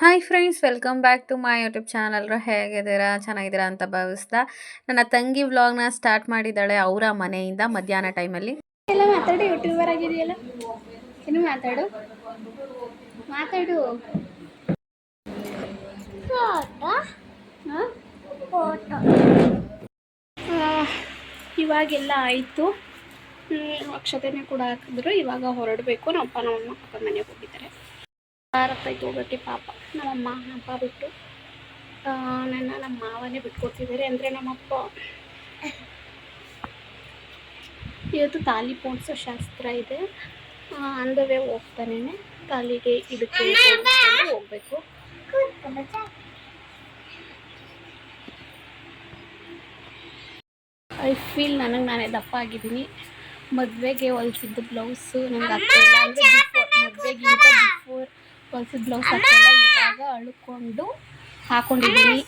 Hi friends, welcome back to my YouTube channel. ಹೇಗಿದ್ದೀರಾ? ಚೆನ್ನಾಗಿದ್ದೀರಾ ಅಂತ ಭಾವಿಸ್ತಾ ನನ್ನ ತಂಗಿ ವ್ಲಾಗ್ನ ಸ್ಟಾರ್ಟ್ ಮಾಡಿದ್ದಾಳೆ ಅವರ ಮನೆಯಿಂದ ಮಧ್ಯಾಹ್ನ ಟೈಮಲ್ಲಿ. ಎಲ್ಲ ಮಾತಾಡು, ಯೂಟ್ಯೂಬರ್ ಆಗಿದೆಯಲ್ಲ, ಇನ್ನು ಮಾತಾಡು ಮಾತಾಡು. ಇವಾಗೆಲ್ಲ ಆಯಿತು, ಅಕ್ಷತೆನೇ ಕೂಡ ಹಾಕಿದ್ರು. ಇವಾಗ ಹೊರಡಬೇಕು. ನಮ್ಮಪ್ಪ ನಮ್ಮಮ್ಮ ಅಕ್ಕ ಮನೆಗೆ ಹೋಗಿದ್ದಾರೆ. ಆರತ್ತಾಯ್ತು ಹೋಗೋಕ್ಕೆ. ಪಾಪ ನಮ್ಮಮ್ಮ ಅಪ್ಪ ಬಿಟ್ಟು ನಮ್ಮ ಮಾವನೇ ಬಿಟ್ಕೊಡ್ತಿದ್ದಾರೆ. ಅಂದರೆ ನಮ್ಮಪ್ಪ ಇವತ್ತು ತಾಲಿ ಪೋಣಿಸೋ ಶಾಸ್ತ್ರ ಇದೆ. ಅಂದವೇ ಹೋಗ್ತಾನೆ ತಾಲಿಗೆ ಇದಕ್ಕೆ ಹೋಗಬೇಕು. ಐ ಫೀಲ್ ನಾನೇ ದಪ್ಪ ಆಗಿದ್ದೀನಿ. ಮದುವೆಗೆ ಹೊಲಿಸಿದ್ದು ಬ್ಲೌಸು ನಂಗೆ ಆಗ್ತಾಯಿಲ್ಲ. ಅಂದರೆ ಮದುವೆಗಿಂತ ಬಿಫೋರ್ ಹೊಲಿಸಿದ ಬ್ಲೌಸ್ ಆಗ್ತಾಯಿಲ್ಲ. ಇವಾಗ ಅಳ್ಕೊಂಡು ಹಾಕೊಂಡಿದ್ದೀನಿ.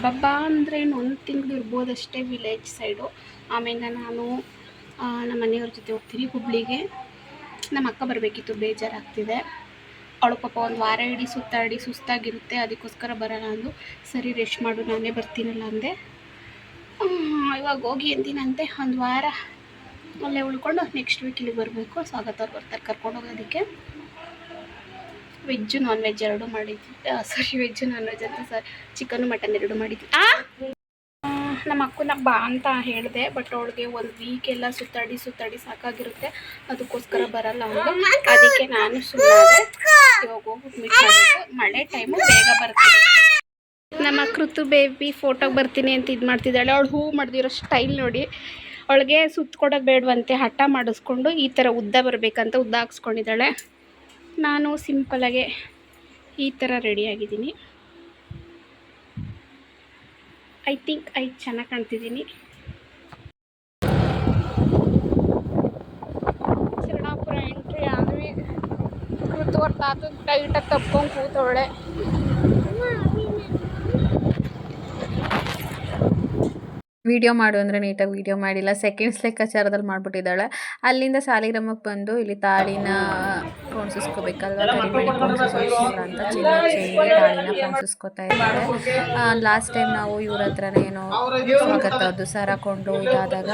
ಹಬ್ಬ ಅಂದರೆ 1 ತಿಂಗಳು ಇರ್ಬೋದಷ್ಟೇ ವಿಲೇಜ್ ಸೈಡು. ಆಮೇಲೆ ನಾನು ನಮ್ಮ ಮನೆಯವ್ರ ಜೊತೆ ಹೋಗ್ತೀನಿ ಹುಬ್ಳಿಗೆ. ನಮ್ಮ ಅಕ್ಕ ಬರಬೇಕಿತ್ತು, ಬೇಜಾರಾಗ್ತಿದೆ. ಅವಳು ಪಾಪ ಒಂದು ವಾರ ಇಡೀ ಸುತ್ತಾಡಿ ಸುಸ್ತಾಗಿರುತ್ತೆ, ಅದಕ್ಕೋಸ್ಕರ ಬರೋಣ ಅಂದು. ಸರಿ ರೆಸ್ಟ್ ಮಾಡು, ನಾನೇ ಬರ್ತೀನಲ್ಲ ಅಂದೆ. ಇವಾಗ ಹೋಗಿ ಎಂದಿನಂತೆ ಒಂದು ವಾರ ಅಲ್ಲೇ ಉಳ್ಕೊಂಡು ನೆಕ್ಸ್ಟ್ ವೀಕ್ ಇಲ್ಲಿಗೆ ಬರಬೇಕು. ಸ್ವಾಗತವ್ರು ಬರ್ತಾರೆ ಕರ್ಕೊಂಡು ಹೋಗೋದಕ್ಕೆ. ವೆಜ್ಜು ನಾನ್ ವೆಜ್ ಎರಡೂ ಮಾಡಿದ್ವಿ. ವೆಜ್ಜು ನಾನ್ ವೆಜ್ ಅಂತ ಚಿಕನ್ನು ಮಟನ್ ಎರಡೂ ಮಾಡಿದ್ವಿ. ನಮ್ಮ ಅಕ್ಕನ ಬಾ ಅಂತ ಹೇಳಿದೆ, ಬಟ್ ಅವಳಿಗೆ 1 ವೀಕ್ ಎಲ್ಲ ಸುತ್ತಾಡಿ ಸಾಕಾಗಿರುತ್ತೆ, ಅದಕ್ಕೋಸ್ಕರ ಬರಲ್ಲ ಅವಳು. ಅದಕ್ಕೆ ನಾನು ಸುಮ್ಮನೆ ಇವಾಗ ಹೋಗ್ಬಿಟ್ಟು ಮೀಟ್ ಮಾಡಬೇಕು. ಮಳೆ ಟೈಮು ಬೇಗ ಬರ್ತೀನಿ. ನಮ್ಮ ಕೃತು ಬೇಬಿ ಫೋಟೋಗೆ ಬರ್ತೀನಿ ಅಂತ ಇದು ಮಾಡ್ತಿದ್ದಾಳೆ. ಅವಳು ಹೂ ಮಾಡಿದಿರೋ ಸ್ಟೈಲ್ ನೋಡಿ. ಅವಳಿಗೆ ಸುತ್ತಕೊಡೋದು ಬೇಡವಂತೆ, ಹಠ ಮಾಡಿಸ್ಕೊಂಡು ಈ ಥರ ಉದ್ದ ಬರಬೇಕಂತ ಉದ್ದ ಹಾಕ್ಸ್ಕೊಂಡಿದ್ದಾಳೆ. ನಾನು ಸಿಂಪಲಾಗೆ ಈ ಥರ ರೆಡಿಯಾಗಿದ್ದೀನಿ. ಐ ಥಿಂಕ್ ಚೆನ್ನಾಗಿ ಕಾಣ್ತಿದ್ದೀನಿ. ಶರಣಾಪುರ ಎಂಟ್ರಿ ಆದ್ವಿ. ಕೃತುವರ್ ತಾತ ಟೈಟಾಗಿ ತಪ್ಕೊಂಡು ಕೂತವಳೆ. ವಿಡಿಯೋ ಮಾಡು ಅಂದರೆ ನೀಟಾಗಿ ವಿಡಿಯೋ ಮಾಡಿಲ್ಲ, ಸೆಕೆಂಡ್ಸ್ ಲೆಕ್ಕಾಚಾರದಲ್ಲಿ ಮಾಡಿಬಿಟ್ಟಿದ್ದಾಳೆ. ಅಲ್ಲಿಂದ ಸಾಲಿಗ್ರಾಮಕ್ಕೆ ಬಂದು ಇಲ್ಲಿ ತಾಳಿನ ಪೋಣಿಸ್ಕೋಬೇಕಲ್ವ, ಕರಿಮಣಿ ಪೋಣಿಸೋಸ್ಕರ ಅಂತ ಚೈನ್ಗೆ ತಾಳಿನ ಪೋಣಿಸ್ಕೋತಾ ಇದ್ದಾರೆ. ಲಾಸ್ಟ್ ಟೈಮ್ ನಾವು ಇವ್ರ ಹತ್ರನೇ ಏನೋ ಸ್ವಾಗತದ್ದು ಸರ ಹಾಕೊಂಡು ಇದಾದಾಗ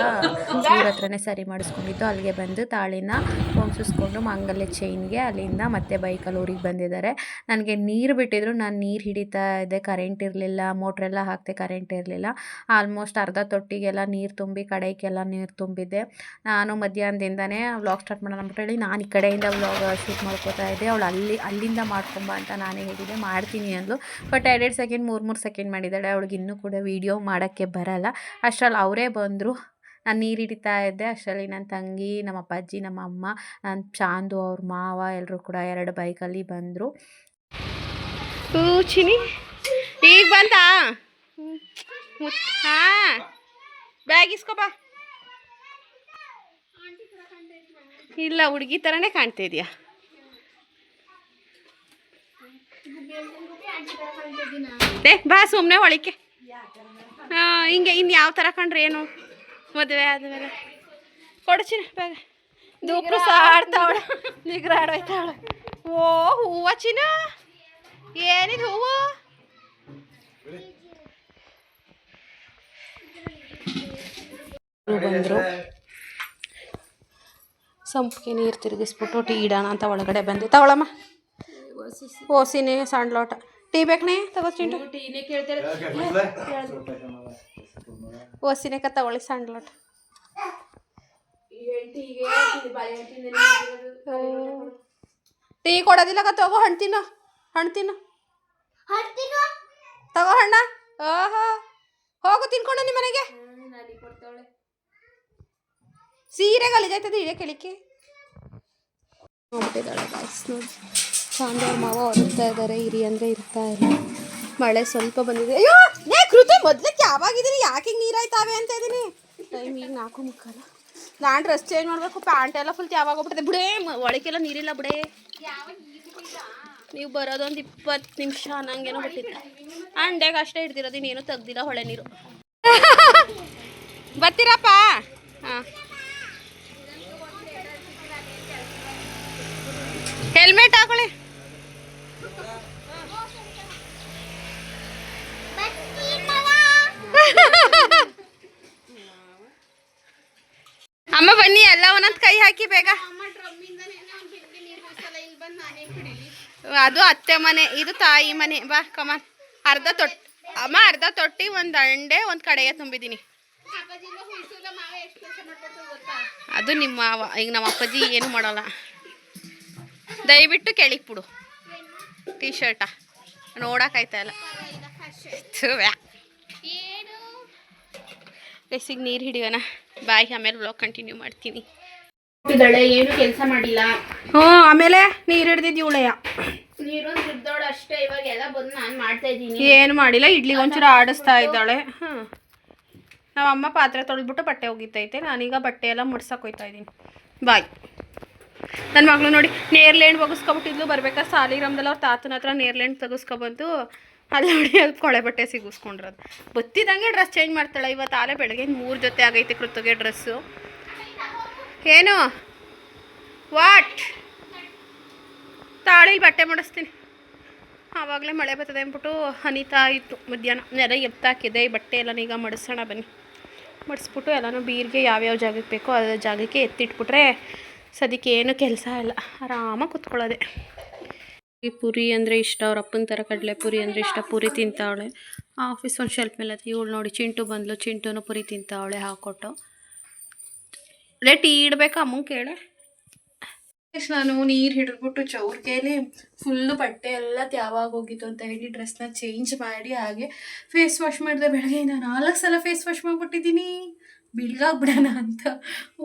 ಇವ್ರ ಹತ್ರನೇ ಸರಿ ಮಾಡಿಸ್ಕೊಂಡಿದ್ದು. ಅಲ್ಲಿಗೆ ಬಂದು ತಾಳಿನ ಪೋಣಿಸ್ಕೊಂಡು ಮಾಂಗಲ್ಯ ಚೈನ್ಗೆ ಅಲ್ಲಿಂದ ಮತ್ತೆ ಬೈಕಲ್ಲಿ ಊರಿಗೆ ಬಂದಿದ್ದಾರೆ. ನನಗೆ ನೀರು ಬಿಟ್ಟಿದ್ರು, ನಾನು ನೀರು ಹಿಡಿತಾ ಇದ್ದೆ. ಕರೆಂಟ್ ಇರಲಿಲ್ಲ, ಮೋಟ್ರೆಲ್ಲ ಹಾಕ್ತೆ, ಕರೆಂಟ್ ಇರಲಿಲ್ಲ. ಆಲ್ಮೋಸ್ಟ್ ಅರ್ಧ ತೊಟ್ಟಿಗೆಲ್ಲ ನೀರು ತುಂಬಿ ಕಡೆಗೆಲ್ಲ ನೀರು ತುಂಬಿದ್ದೆ. ನಾನು ಮಧ್ಯಾಹ್ನದಿಂದನೇ ವ್ಲಾಗ್ ಸ್ಟಾರ್ಟ್ ಮಾಡೋಣ ಅಂದ್ಬಿಟ್ಟು ಹೇಳಿ ನಾನು ಈ ಕಡೆಯಿಂದ ವ್ಲಾಗ್ ಶೂಟ್ ಮಾಡ್ಕೋತಾ ಇದ್ದೆ. ಅವಳು ಅಲ್ಲಿಂದ ಮಾಡ್ಕೊಂಬ ಅಂತ ನಾನೇ ಹೇಳಿದ್ದೆ, ಮಾಡ್ತೀನಿ ಅಂದ್ಲು. ಬಟ್ 2 ಸೆಕೆಂಡ್ 3 ಸೆಕೆಂಡ್ ಮಾಡಿದ್ದಾಳೆ. ಅವಳಿಗೆ ಇನ್ನೂ ಕೂಡ ವೀಡಿಯೋ ಮಾಡೋಕ್ಕೆ ಬರಲ್ಲ. ಅಷ್ಟರಲ್ಲಿ ಅವರೇ ಬಂದರು. ನಾನು ನೀರು ಹಿಡಿತಾ ಇದ್ದೆ. ಅಷ್ಟರಲ್ಲಿ ನನ್ನ ತಂಗಿ, ನಮ್ಮ ಅಪ್ಪಾಜಿ, ನಮ್ಮ ಅಮ್ಮ, ನನ್ನ ಚಾಂದು ಅವ್ರ ಮಾವ ಎಲ್ಲರೂ ಕೂಡ 2 ಬೈಕಲ್ಲಿ ಬಂದರು. ಚಿನಿ ಈಗ ಬಂತಾ? ಹಾಂ, ಬ್ಯಾಗ್ ಇಸ್ಕೊಬಾ. ಇಲ್ಲ, ಹುಡುಗಿ ಥರನೇ ಕಾಣ್ತಿದ್ಯಾ. ಬಾ ಸುಮ್ಮನೆ ಹೊಳಿಕೆ. ಹಿಂಗೆ ಇನ್ನು ಯಾವ ಥರ ಕಂಡ್ರೆ ಏನು ಮದುವೆ ಆದಮೇಲೆ. ಕೊಡ್ಚಿನ ಬ್ಯಾಗ. ದೂಪ್ರು ಸಾಡ್ತಾವಳ, ನಿಗ್ರಾಡೋಯ್ತಾವಳ. ಓ ಹೂವ ಚಿನ್ನ, ಏನಿದು ಹೂವು? ಬಂದರು. ಸಂಪಿಗೆ ನೀರು ತಿರುಗಿಸ್ಬಿಟ್ಟು ಟೀ ಇಡೋಣ ಅಂತ ಒಳಗಡೆ ಬಂದೆ. ತಗೊಳಮ್ಮ, ಓಸಿನೇ ಸಣ್ಣ ಲೋಟ. ಟೀ ಬೇಕನೇ? ತಗೋತೀನಿ. ಟೀನೇ ಕೇಳ್ತಾರೆ. ಓಸಿನೇ ತಗೊಳ್ಳಿ ಸಣ್ಣ ಲೋಟ. ಟೀ ಕೊಡೋದಿಲ್ಲ ತಗೋ. ಹಣ್ಣು ತಿನ್ನು ತಗೋ ಹಣ್ಣ. ಓಹೋ, ಹೋಗು ತಿನ್ಕೊಂಡು ನಿಮ್ಮ ಮನೆಗೆ. ಸೀರೆ ಗಲೀಜಾಯ್ತದೆ, ಇದೇ ಕೆಳಿಕೆ ಹೋಗ್ಬಿಟ್ಟಿದ್ದಾಳೆ. ಬಾಯ್ಸ್ ನೋಡಿ, ಚಾಂದವ್ರ ಮಾವ ಹೊರಡ್ತಾ ಇದ್ದಾರೆ. ಇರಿ ಅಂದರೆ ಇರ್ತಾ ಇಲ್ಲ. ಮಳೆ ಸ್ವಲ್ಪ ಬಂದಿದೆ. ಅಯ್ಯೋ ನೇ ಕೃತಿ, ಮೊದ್ಲಕ್ಕೆ ಯಾವಾಗಿದ್ದೀನಿ? ಯಾಕೆ ಹಿಂಗೆ ನೀರಾಯ್ತಾವೆ ಅಂತ ಇದ್ದೀನಿ. ಟೈಮ್ ಈಗ 4:30. ನಾನು ಡ್ರೆಸ್ ಚೇಂಜ್ ಮಾಡಬೇಕು. ಪ್ಯಾಂಟ್ ಎಲ್ಲ ಫುಲ್ ಯಾವಾಗ ಹೋಗ್ಬಿಟ್ಟಿದೆ. ಬಿಡೇ, ಒಳಗೆಲ್ಲ ನೀರಿಲ್ಲ ಬಿಡೇ. ನೀವು ಬರೋದೊಂದು 20 ನಿಮಿಷ ಅನ್ನಂಗೇನೋ ಬಿಟ್ಟಿದ್ದೆ. ಅಂಡೆಗೆ ಅಷ್ಟೇ ಹಿಡ್ದಿರೋದು, ಇನ್ನೇನು ತೆಗ್ದಿಲ್ಲ. ಹೊಳೆ ನೀರು ಬರ್ತೀರಪ್ಪ? ಹಾಂ, ಹೆಲ್ಮೆಟ್ ಹಾಕೊಳ್ಳಿ. ಅಮ್ಮ ಬನ್ನಿ, ಎಲ್ಲ ಒಂದೊಂದು ಕೈ ಹಾಕಿ ಬೇಗ. ಅದು ಅತ್ತೆ ಮನೆ, ಇದು ತಾಯಿ ಮನೆ. ಬಾ ಕಮಾನ್. ಅರ್ಧ ತೊಟ್ಟಿ ಅಮ್ಮ, ಅರ್ಧ ತೊಟ್ಟಿ, ಒಂದು ಅಂಡೆ, ಒಂದು ಕಡೆಗೆ ತುಂಬಿದ್ದೀನಿ. ಅದು ನಿಮ್ಮ ಈಗ ನಮ್ಮ ಅಪ್ಪಾಜಿ ಏನು ಮಾಡಲ್ಲ. ದಯವಿಟ್ಟು ಕೆಳಗೆ ಬಿಡು ಟೀ ಶರ್ಟ, ನೋಡೋಕ್ಕಾಯ್ತಾ ಇಲ್ಲ. ರೆಸಿಗೆ ನೀರು ಹಿಡಿಯೋಣ. ಬಾಯ್, ಆಮೇಲೆ ಬ್ಲಾಗ್ ಕಂಟಿನ್ಯೂ ಮಾಡ್ತೀನಿ. ಏನು ಕೆಲಸ ಮಾಡಿಲ್ಲ. ಆಮೇಲೆ ನೀರು ಹಿಡ್ದಿದ್ದು ಇವಳೆಯ ನೀರು ಹಿಡ್ದೋಳು ಅಷ್ಟೇ. ಇವಾಗ ಎಲ್ಲ ಬಂದು ನಾನು ಮಾಡ್ತಾ ಇದ್ದೀನಿ. ಏನು ಮಾಡಿಲ್ಲ, ಇಡ್ಲಿಗೆ ಒಂಚೂರು ಆಡಿಸ್ತಾ ಇದ್ದಾಳೆ. ನಾವು ಅಮ್ಮ ಪಾತ್ರೆ ತೊಳೆದ್ಬಿಟ್ಟು ಬಟ್ಟೆ ಹೋಗಿತ್ತೈತೆ. ನಾನೀಗ ಬಟ್ಟೆ ಎಲ್ಲ ಮುಡ್ಸಕ್ಕೆ ಹೋಗ್ತಾ ಇದ್ದೀನಿ. ಬಾಯ್. ನನ್ನ ಮಗಳು ನೋಡಿ ನೇರ್ಲೆಂಡ್ ಒಗಿಸ್ಕೊಬಿಟ್ಟಿದ್ಲು. ಬರ್ಬೇಕಾದ್ರೆ ಸಾಲಿಗ್ರಾಮದಲ್ಲಿ ಅವ್ರ ತಾತನ ಹತ್ರ ನೇರ್ಲೆಂಡ್ ತೆಗಿಸ್ಕೊಬಂದು ಅಲ್ಲಿ ನೋಡಿ ಅದು ಕೊಳೆ ಬಟ್ಟೆ ಸಿಗಿಸ್ಕೊಂಡ್ರದು. ಬತ್ತಿದಂಗೆ ಡ್ರೆಸ್ ಚೇಂಜ್ ಮಾಡ್ತಾಳೆ. ಇವತ್ತು ಆಲೆ ಬೆಳಗ್ಗೆ 3 ಜೊತೆ ಆಗೈತೆ ಕೃತಗೆ ಡ್ರೆಸ್ಸು. ಏನು ವಾಟ್ ತಾಳಿಲಿ ಬಟ್ಟೆ ಮಾಡಿಸ್ತೀನಿ. ಆವಾಗಲೇ ಮಳೆ ಬರ್ತದೆ ಅಂದ್ಬಿಟ್ಟು ಹನಿತಾ ಇತ್ತು ಮಧ್ಯಾಹ್ನ. ನೆರ ಎತ್ತಾಕಿದೆ. ಈ ಬಟ್ಟೆ ಎಲ್ಲ ಈಗ ಮಡಿಸೋಣ ಬನ್ನಿ. ಮಡಿಸ್ಬಿಟ್ಟು ಎಲ್ಲನೂ ಬೀರ್ಗೆ ಯಾವ್ಯಾವ ಜಾಗಕ್ಕೆ ಬೇಕೋ ಅದ್ರ ಜಾಗಕ್ಕೆ ಎತ್ತಿಟ್ಬಿಟ್ರೆ ಸದ್ಯಕ್ಕೆ ಏನು ಕೆಲಸ ಇಲ್ಲ, ಆರಾಮಾಗಿ ಕೂತ್ಕೊಳ್ಳೋದೆ. ಈ ಪುರಿ ಅಂದರೆ ಇಷ್ಟ, ಅವ್ರ ಅಪ್ಪನ ಥರ ಕಡಲೆ ಪುರಿ ಅಂದರೆ ಇಷ್ಟ. ಪುರಿ ತಿಂತಾವಳೆ. ಆಫೀಸ್ ಒಂದು ಶೆಲ್ಫ್ ಮೇಲೆ ಹತ್ತಿ ಇವಳು ನೋಡಿ ಚಿಂಟು ಬಂದ್ಲು. ಚಿಂಟುನು ಪುರಿ ತಿಂತಾವಳೆ ಹಾಕ್ಕೊಟ್ಟು. ಟೀ ಇಡ್ಬೇಕಾ ಅಮ್ಮಂಗೆ ಕೇಳೆ. ನಾನು ನೀರು ಹಿಡಿದ್ಬಿಟ್ಟು ಚೌರ್ಗೆಯಲ್ಲಿ ಫುಲ್ಲು ಬಟ್ಟೆ ಎಲ್ಲ ಯಾವಾಗ ಹೋಗಿತ್ತು ಅಂತ ಹೇಳಿ ಡ್ರೆಸ್ನ ಚೇಂಜ್ ಮಾಡಿ ಹಾಗೆ ಫೇಸ್ ವಾಶ್ ಮಾಡಿದೆ. ಬೆಳಗ್ಗೆಯಿಂದ 4 ಸಲ ಫೇಸ್ ವಾಶ್ ಮಾಡಿಬಿಟ್ಟಿದ್ದೀನಿ. ಬಿಳ್ಗಾಗ್ಬಿಡೋಣ ಅಂತ.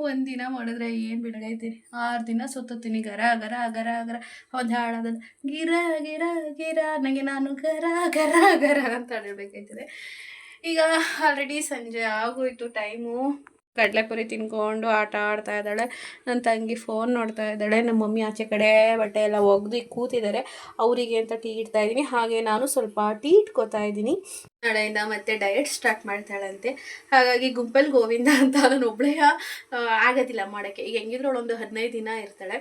ಒಂದಿನ ಮಾಡಿದ್ರೆ ಏನು ಬಿಳ್ಗೈತೀನಿ. 6 ದಿನ ಸುತ್ತೀನಿ. ಗರ ಗರ ಗರ ಗರ ಒಂದು ಹಾಡೋದು ಗಿರ ಗಿರ ಗಿರ ನನಗೆ ನಾನು ಗರ ಗರ ಗರ ಅಂತ ಆಡಬೇಕಾಯ್ತದೆ. ಈಗ ಆಲ್ರೆಡಿ ಸಂಜೆ ಆಗೋಯ್ತು ಟೈಮು. ಕಡಲೆಪುರಿ ತಿನ್ಕೊಂಡು ಆಟ ಆಡ್ತಾ ಇದ್ದಾಳೆ. ನನ್ನ ತಂಗಿ ಫೋನ್ ನೋಡ್ತಾ ಇದ್ದಾಳೆ. ನಮ್ಮ ಮಮ್ಮಿ ಆಚೆ ಕಡೆ ಬಟ್ಟೆ ಎಲ್ಲ ಒಗ್ದು ಕೂತಿದ್ದಾರೆ. ಅವರಿಗೆ ಅಂತ ಟೀ ಇಡ್ತಾ ಇದ್ದೀನಿ. ಹಾಗೆ ನಾನು ಸ್ವಲ್ಪ ಟೀ ಇಟ್ಕೋತಾ ಇದ್ದೀನಿ. ನಾಳೆಯಿಂದ ಮತ್ತೆ ಡಯಟ್ ಸ್ಟಾರ್ಟ್ ಮಾಡ್ತಾಳಂತೆ. ಹಾಗಾಗಿ ಗುಂಪಲ್ಲಿ ಗೋವಿಂದ ಅಂತ ನಾನು ಒಬ್ಬಳೇ ಆಗೋದಿಲ್ಲ ಮಾಡೋಕ್ಕೆ. ಈಗ ಹೆಂಗಿದ್ರು ಅವಳೊಂದು 15 ದಿನ ಇರ್ತಾಳೆ.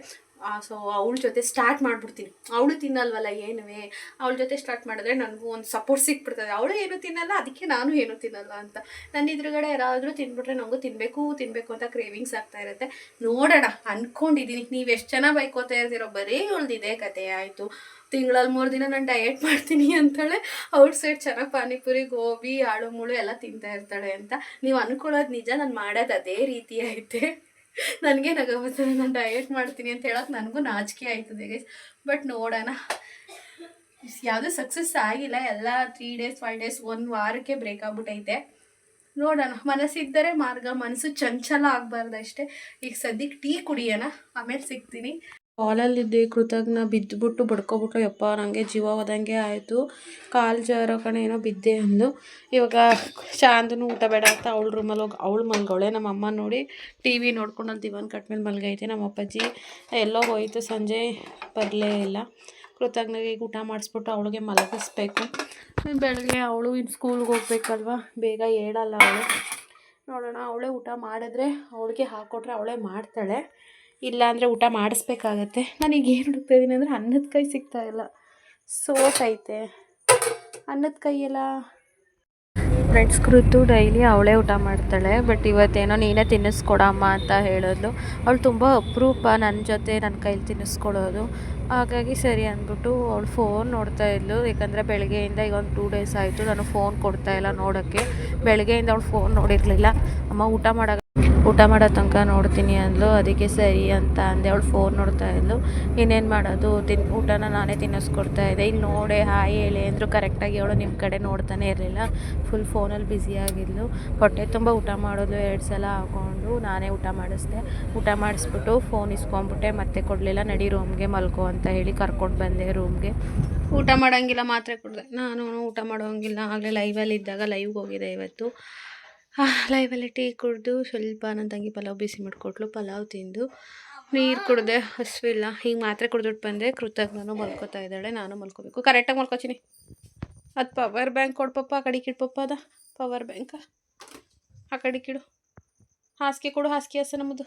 ಸೊ ಅವಳ ಜೊತೆ ಸ್ಟಾರ್ಟ್ ಮಾಡಿಬಿಡ್ತೀನಿ. ಅವಳು ತಿನ್ನಲ್ವಲ್ಲ ಏನುವೆ, ಅವಳ ಜೊತೆ ಸ್ಟಾರ್ಟ್ ಮಾಡಿದ್ರೆ ನನಗೂ ಒಂದು ಸಪೋರ್ಟ್ ಸಿಕ್ಬಿಡ್ತದೆ. ಅವಳು ಏನು ತಿನ್ನಲ್ಲ, ಅದಕ್ಕೆ ನಾನು ಏನು ತಿನ್ನಲ್ಲ ಅಂತ. ನನ್ನ ಎದುರುಗಡೆ ಯಾರಾದರೂ ತಿಂದ್ಬಿಟ್ರೆ ನನಗೂ ತಿನ್ನಬೇಕು ಅಂತ ಕ್ರೇವಿಂಗ್ಸ್ ಆಗ್ತಾ ಇರುತ್ತೆ. ನೋಡೋಣ ಅಂದ್ಕೊಂಡಿದ್ದೀನಿ. ನೀವು ಎಷ್ಟು ಜನ ಬೈಕೋತಾ ಇರ್ತೀರೋ, ಬರೀ ಇವಳ್ದಿದೆ ಕತೆ ಆಯಿತು. ತಿಂಗಳಲ್ಲಿ 3 ದಿನ ನಾನು ಡಯಟ್ ಮಾಡ್ತೀನಿ ಅಂತಾಳೆ. ಔಟ್ ಸೈಡ್ ಚೆನ್ನಾಗಿ ಪಾನಿಪುರಿ, ಗೋಬಿ, ಆಳು ಮುಳು ಎಲ್ಲ ತಿಂತಾ ಇರ್ತಾಳೆ ಅಂತ ನೀವು ಅಂದ್ಕೊಳ್ಳೋದು ನಿಜ. ನಾನು ಮಾಡೋದು ಅದೇ ರೀತಿ ಐತೆ. ನನಗೆ ನಗಬರ್ತದೆ. ನಾನು ಡಯಟ್ ಮಾಡ್ತೀನಿ ಅಂತ ಹೇಳೋಕೆ ನನಗೂ ನಾಚಿಕೆ ಆಯ್ತದೆ ಗೈಸ್. ಬಟ್ ನೋಡೋಣ, ಯಾವುದೂ ಸಕ್ಸಸ್ ಆಗಿಲ್ಲ. ಎಲ್ಲ 3 ಡೇಸ್ 5 ಡೇಸ್ 1 ವಾರಕ್ಕೆ ಬ್ರೇಕ್ ಆಗ್ಬಿಟ್ಟೈತೆ. ನೋಡೋಣ, ಮನಸ್ಸಿದ್ದರೆ ಮಾರ್ಗ. ಮನಸ್ಸು ಚಂಚಲ ಆಗಬಾರ್ದು ಅಷ್ಟೇ. ಈಗ ಸದ್ಯಕ್ಕೆ ಟೀ ಕುಡಿಯೋಣ, ಆಮೇಲೆ ಸಿಗ್ತೀನಿ. ಕಾಲಲ್ಲಿದ್ದೆ ಕೃತಜ್ಞ ಬಿದ್ದುಬಿಟ್ಟು ಬಡ್ಕೊಬಿಟ್ಟು ಯಪ್ಪ ನನಗೆ ಜೀವ ಹೋದಂಗೆ ಆಯಿತು. ಕಾಲು ಜಾರೋ ಕಣೆ ಏನೋ ಬಿದ್ದೆ ಅಂದು. ಇವಾಗ ಚಾಂದನು ಊಟ ಬೇಡ ಅಂತ ಅವಳ ರೂಮಲ್ಲಿ ಹೋಗಿ ಅವಳು ಮಲ್ಗವಳೆ. ನಮ್ಮ ಅಮ್ಮ ನೋಡಿ ಟಿ ವಿ ನೋಡ್ಕೊಂಡು ಅಲ್ಲಿ ದಿವಾನ್ ಕಟ್ ಮೇಲೆ ಮಲ್ಗೈತೆ. ನಮ್ಮ ಅಪ್ಪಾಜಿ ಎಲ್ಲೋ ಹೋಯ್ತು, ಸಂಜೆ ಬರಲೇ ಇಲ್ಲ. ಕೃತಜ್ಞಗೆ ಊಟ ಮಾಡಿಸ್ಬಿಟ್ಟು ಅವಳಿಗೆ ಮಲಗಿಸ್ಬೇಕು. ಬೆಳಗ್ಗೆ ಅವಳು ಇನ್ನು ಸ್ಕೂಲ್ಗೆ ಹೋಗ್ಬೇಕಲ್ವ, ಬೇಗ ಹೇಳಲ್ಲ ಅವಳು. ನೋಡೋಣ, ಅವಳೇ ಊಟ ಮಾಡಿದ್ರೆ ಅವಳಿಗೆ ಹಾಕ್ಕೊಟ್ರೆ ಅವಳೇ ಮಾಡ್ತಾಳೆ. ಇಲ್ಲ ಅಂದರೆ ಊಟ ಮಾಡಿಸ್ಬೇಕಾಗತ್ತೆ. ನಾನೀಗ ಏನು ಹುಡುಕ್ತಾ ಇದ್ದೀನಿ ಅಂದರೆ ಅನ್ನದ ಕೈ ಸಿಗ್ತಾಯಿಲ್ಲ. ಸೋತೈತೆ ಅನ್ನದ ಕೈಯೆಲ್ಲ. ಫ್ರೆಂಡ್ಸ್ ಕೃತು ಡೈಲಿ ಅವಳೇ ಊಟ ಮಾಡ್ತಾಳೆ. ಬಟ್ ಇವತ್ತೇನೋ ನೀನೇ ತಿನ್ನಿಸ್ಕೊಡಮ್ಮ ಅಂತ ಹೇಳಿದ್ಲು. ಅವಳು ತುಂಬ ಅಪರೂಪ ನನ್ನ ಜೊತೆ ನನ್ನ ಕೈಲಿ ತಿನ್ನಿಸ್ಕೊಡೋದು. ಹಾಗಾಗಿ ಸರಿ ಅಂದ್ಬಿಟ್ಟು ಅವಳು ಫೋನ್ ನೋಡ್ತಾ ಇದ್ಲು. ಯಾಕಂದರೆ ಬೆಳಗ್ಗೆಯಿಂದ ಈಗ ಒಂದು 2 ಡೇಸ್ ಆಯಿತು ನಾನು ಫೋನ್ ಕೊಡ್ತಾಯಿಲ್ಲ ನೋಡೋಕ್ಕೆ. ಬೆಳಗ್ಗೆಯಿಂದ ಅವಳು ಫೋನ್ ನೋಡಿರಲಿಲ್ಲ. ಅಮ್ಮ ಊಟ ಮಾಡೋ ತನಕ ನೋಡ್ತೀನಿ ಅಂದ್ಲು. ಅದಕ್ಕೆ ಸರಿ ಅಂತ ಅಂದೆ. ಅವಳು ಫೋನ್ ನೋಡ್ತಾ ಇದ್ಲು. ಇನ್ನೇನು ಮಾಡೋದು, ಊಟನ ನಾನೇ ತಿನ್ನಿಸ್ಕೊಡ್ತಾ ಇದ್ದೆ. ಇಲ್ಲಿ ನೋಡೆ ಹಾಯ್ ಹೇಳಿ ಅಂದರು ಕರೆಕ್ಟಾಗಿ. ಅವಳು ನಿಮ್ಮ ಕಡೆ ನೋಡ್ತಾನೆ ಇರಲಿಲ್ಲ. ಫುಲ್ ಫೋನಲ್ಲಿ ಬ್ಯುಸಿಯಾಗಿದ್ಲು. ಹೊಟ್ಟೆ ತುಂಬ ಊಟ ಮಾಡೋದು 2 ಸಲ ಹಾಕ್ಕೊಂಡು ನಾನೇ ಊಟ ಮಾಡಿಸ್ದೆ. ಊಟ ಮಾಡಿಸ್ಬಿಟ್ಟು ಫೋನ್ ಇಸ್ಕೊಂಡ್ಬಿಟ್ಟೆ. ಮತ್ತೆ ಕೊಡಲಿಲ್ಲ. ನಡಿ ರೂಮ್ಗೆ ಮಲ್ಕೋ ಅಂತ ಹೇಳಿ ಕರ್ಕೊಂಡು ಬಂದೆ ರೂಮ್ಗೆ. ಊಟ ಮಾಡೋಂಗಿಲ್ಲ, ಮಾತ್ರೆ ಕುಡಿದೆ. ನಾನು ಊಟ ಮಾಡೋಂಗಿಲ್ಲ. ಆಗಲೇ ಲೈವಲ್ಲಿ ಇದ್ದಾಗ ಲೈವ್ಗೆ ಹೋಗಿದೆ ಇವತ್ತು. ಲೈವಲ್ಲಿ ಟೀ ಕುಡಿದು ಸ್ವಲ್ಪ ನನ್ನ ತಂಗಿ ಪಲಾವ್ ಬಿಸಿ ಮಾಡಿಕೊಟ್ಲು. ಪಲಾವ್ ತಿಂದು ನೀರು ಕುಡಿದೆ. ಹಸಿವಿಲ್ಲ. ಈಗ ಮಾತ್ರೆ ಕುಡಿದ್ಬಿಟ್ಟು ಬಂದೆ. ಕೃತಜ್ಞನು ಮಲ್ಕೋತಾ ಇದ್ದಾಳೆ. ನಾನು ಮಲ್ಕೋಬೇಕು. ಕರೆಕ್ಟಾಗಿ ಮಲ್ಕೋತೀನಿ. ಅದು ಪವರ್ ಬ್ಯಾಂಕ್ ಕೊಡ್ಪಪ್ಪ, ಆ ಕಡೆಗೆ ಇಡ್ಪಪ್ಪ. ಅದ ಪವರ್ ಬ್ಯಾಂಕ ಆ ಕಡೆಗೆ ಇಡು. ಹಾಸಿಗೆ ಕೊಡು. ಹಾಸಿಗೆ ಹಸ ನಮ್ಮದು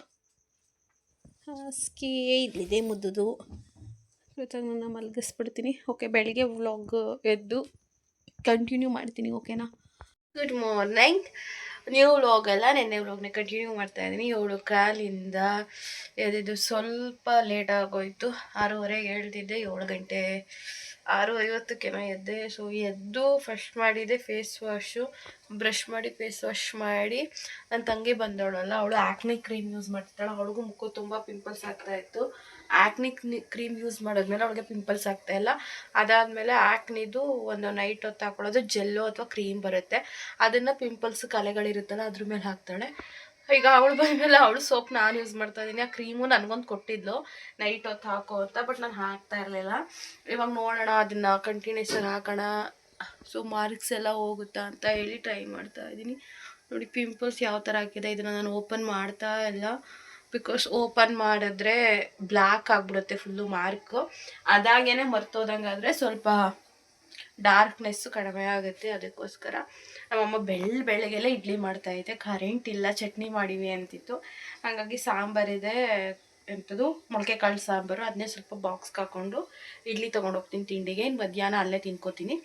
ಹಾಸಿಗೆ ಇಲ್ಲಿದೆ ಮುದ್ದುದು. ನನ್ನ ಮಲಗಿಸ್ಬಿಡ್ತೀನಿ. ಓಕೆ, ಬೆಳಿಗ್ಗೆ ವ್ಲಾಗ್ ಎದ್ದು ಕಂಟಿನ್ಯೂ ಮಾಡ್ತೀನಿ. ಓಕೆನಾ? Good morning. ನ್ಯೂ ವ್ಲಾಗಲ್ಲ, ನೆನ್ನೆ ವ್ಲಾಗ್ನ ಕಂಟಿನ್ಯೂ ಮಾಡ್ತಾಯಿದ್ದೀನಿ. 7 ಕಾಲಿಂದ ಎದ್ದಿದ್ದು ಸ್ವಲ್ಪ ಲೇಟ್ ಆಗೋಯಿತು. 6:30ಗೆ ಹೇಳ್ತಿದ್ದೆ, 7 ಗಂಟೆ 6:50ಕ್ಕೇನೋ ಎದ್ದೆ. ಸೊ ಎದ್ದು ಫಸ್ಟ್ ಮಾಡಿದ್ದೆ ಫೇಸ್ ವಾಶು, ಬ್ರಷ್ ಮಾಡಿ ಫೇಸ್ ವಾಶ್ ಮಾಡಿ ನನ್ನ ತಂಗಿ ಬಂದವಳಲ್ಲ, ಅವಳು ಆ್ಯಕ್ನಿ ಕ್ರೀಮ್ ಯೂಸ್ ಮಾಡ್ತಿದ್ದಾಳೆ. ಅವಳಿಗೂ ಮುಖ ತುಂಬ ಪಿಂಪಲ್ಸ್ ಆಗ್ತಾಯಿತ್ತು. ಆ್ಯಕ್ನಿ ಕ್ರೀಮ್ ಯೂಸ್ ಮಾಡಿದ್ಮೇಲೆ ಅವಳಿಗೆ ಪಿಂಪಲ್ಸ್ ಆಗ್ತಾಯಿಲ್ಲ. ಅದಾದಮೇಲೆ ಆ್ಯಕ್ನಿದು ಒಂದು ನೈಟ್ ಹೊತ್ತು ಹಾಕೊಳ್ಳೋದು ಜೆಲ್ಲು ಅಥವಾ ಕ್ರೀಮ್ ಬರುತ್ತೆ, ಅದನ್ನು ಪಿಂಪಲ್ಸ್ ಕಲೆಗಳಿರುತ್ತಲ್ಲ ಅದ್ರ ಮೇಲೆ ಹಾಕ್ತಾಳೆ. ಈಗ ಅವಳು ಬಂದಮೇಲೆ ಅವಳು ಸೋಪ್ ನಾನು ಯೂಸ್ ಮಾಡ್ತಾಯಿದ್ದೀನಿ. ಆ ಕ್ರೀಮು ನನಗೊಂದು ಕೊಟ್ಟಿದ್ಲು ನೈಟ್ ಹೊತ್ತು ಹಾಕೋ ಅಂತ, ಬಟ್ ನಾನು ಹಾಕ್ತಾ ಇರಲಿಲ್ಲ. ಇವಾಗ ನೋಡೋಣ, ಅದನ್ನು ಕಂಟಿನ್ಯೂಸ್ ಹಾಕೋಣ, ಸೊ ಮಾರ್ಕ್ಸ್ ಎಲ್ಲ ಹೋಗುತ್ತಾ ಅಂತ ಹೇಳಿ ಟ್ರೈ ಮಾಡ್ತಾ ಇದ್ದೀನಿ. ನೋಡಿ ಪಿಂಪಲ್ಸ್ ಯಾವ ಥರ ಆಗಿದೆ. ಇದನ್ನು ನಾನು ಓಪನ್ ಮಾಡ್ತಾ ಇಲ್ಲ, ಬಿಕಾಸ್ ಓಪನ್ ಮಾಡಿದ್ರೆ ಬ್ಲ್ಯಾಕ್ ಆಗಿಬಿಡುತ್ತೆ ಫುಲ್ಲು ಮಾರ್ಕು. ಅದಾಗೇ ಮರ್ತೋದಂಗಾದರೆ ಸ್ವಲ್ಪ ಡಾರ್ಕ್ನೆಸ್ಸು ಕಡಿಮೆ ಆಗುತ್ತೆ. ಅದಕ್ಕೋಸ್ಕರ ನಮ್ಮಮ್ಮ ಬೆಳಗ್ಗೆಲ್ಲ ಇಡ್ಲಿ ಮಾಡ್ತಾಯಿದ್ದೆ, ಕರೆಂಟ್ ಇಲ್ಲ, ಚಟ್ನಿ ಮಾಡಿವಿ ಅಂತಿತ್ತು. ಹಾಗಾಗಿ ಸಾಂಬಾರಿದೆ, ಎಂಥದ್ದು ಮೊಳಕೆ ಕಾಳು ಸಾಂಬಾರು, ಅದನ್ನೇ ಸ್ವಲ್ಪ ಬಾಕ್ಸ್ಗೆ ಹಾಕ್ಕೊಂಡು ಇಡ್ಲಿ ತೊಗೊಂಡೋಗ್ತೀನಿ ತಿಂಡಿಗೆ. ಇನ್ನು ಮಧ್ಯಾಹ್ನ ಅಲ್ಲೇ ತಿನ್ಕೋತೀನಿ.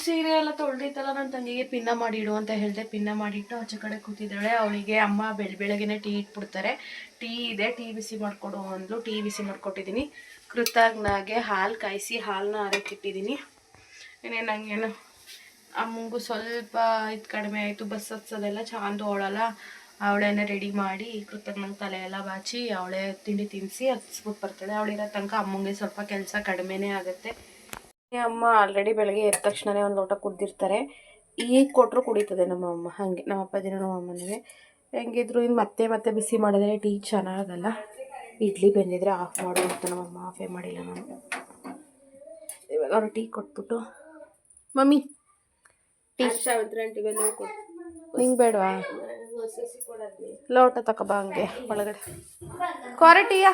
ಸೀರೆ ಎಲ್ಲ ತೊಳೆದಿತ್ತಲ್ಲ, ನನ್ನ ತಂಗಿಗೆ ಪಿನ್ನ ಮಾಡಿಡು ಅಂತ ಹೇಳಿದೆ. ಪಿನ್ನ ಮಾಡಿಟ್ಟು ಆಚೆ ಕಡೆ ಕೂತಿದ್ದಾಳೆ. ಅವಳಿಗೆ ಅಮ್ಮ ಬೆಳಗ್ಗೆನೇ ಟೀ ಇಟ್ಬಿಡ್ತಾರೆ. ಟೀ ಇದೆ, ಟೀ ಬಿಸಿ ಮಾಡಿಕೊಡು ಅಂದ್ಲು. ಟೀ ಬಿಸಿ ಮಾಡಿಕೊಟ್ಟಿದ್ದೀನಿ. ಕೃತಜ್ಞಾಗೆ ಹಾಲು ಕಾಯಿಸಿ ಹಾಲನ್ನ ಆರಕ್ಕಿಟ್ಟಿದ್ದೀನಿ. ಇನ್ನೇನು ನನಗೇನು ಅಮ್ಮಂಗೂ ಸ್ವಲ್ಪ ಇದು ಕಡಿಮೆ ಆಯಿತು, ಬಸ್ ಹತ್ಸೋದೆಲ್ಲ ಚಾಂದು ಅವಳಲ್ಲ, ಅವಳೇನೆ ರೆಡಿ ಮಾಡಿ ಕೃತಜ್ಞಂಗೆ ತಲೆ ಎಲ್ಲ ಬಾಚಿ ಅವಳೇ ತಿಂಡಿ ತಿನ್ನಿಸಿ ಹತ್ಸ್ಬಿಟ್ಟು ಬರ್ತಾಳೆ. ಅವಳಿರೋ ತನಕ ಅಮ್ಮಂಗೆ ಸ್ವಲ್ಪ ಕೆಲಸ ಕಡಿಮೆನೇ ಆಗುತ್ತೆ. ಅಮ್ಮ ಆಲ್ರೆಡಿ ಬೆಳಗ್ಗೆ ಎದ್ದ ತಕ್ಷಣವೇ ಒಂದು ಲೋಟ ಕುಡ್ದಿರ್ತಾರೆ. ಈಗ ಕೊಟ್ಟರು ಕುಡಿತದೆ ನಮ್ಮಮ್ಮ. ಹಾಗೆ ನಮ್ಮಪ್ಪ ದಿನ ನಮ್ಮಮ್ಮನಿಗೆ ಹೆಂಗಿದ್ರು ಇನ್ನು ಮತ್ತೆ ಬಿಸಿ ಮಾಡಿದ್ರೆ ಟೀ ಚೆನ್ನಾಗಲ್ಲ. ಇಡ್ಲಿ ಬೆಂದಿದ್ರೆ ಆಫ್ ಮಾಡು ಅಂತ ನಮ್ಮಮ್ಮ ಆಫೇ ಮಾಡಿಲ್ಲ. ನಾನು ಇವಾಗ ಅವ್ರು ಟೀ ಕೊಟ್ಬಿಟ್ಟು, ಮಮ್ಮಿ ಟೀ ಶಾವಂತ್ರಿ ಬಂದು ಕೊಟ್ಟು, ನಿಂಗೆ ಬೇಡವಾ? ಲೋಟ ತಗೋಬಾ ಹಂಗೆ ಒಳಗಡೆ. ಕೊರ ಟೀಯಾ